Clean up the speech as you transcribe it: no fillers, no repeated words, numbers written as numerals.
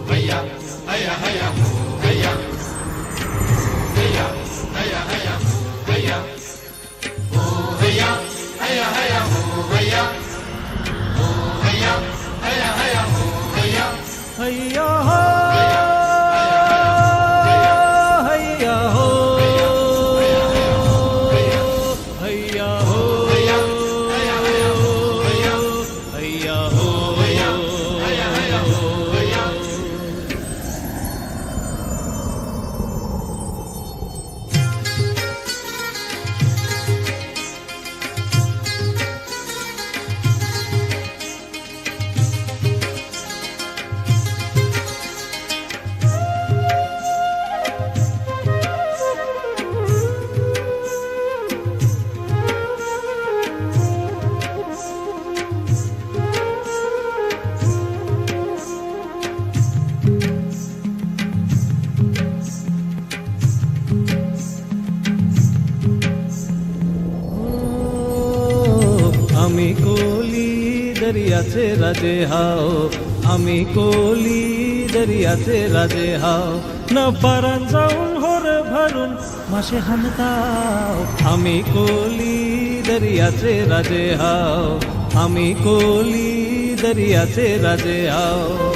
هيا هيا هيا هيا هيا هيا هيا هيا هيا هيا هيا هيا هيا هيا هيا هيا هيا هو هيا هو هيا هو هيا هو আমি কোলি দরিয়াতে রাজে হাও আমি কোলি দরিয়াতে রাজে হাও না পারান যাউন হরে ভারুন মাসে হামতাও আমি কোলি দরিয়াতে রাজে হাও আমি কোলি দরিয়াতে রাজে হাও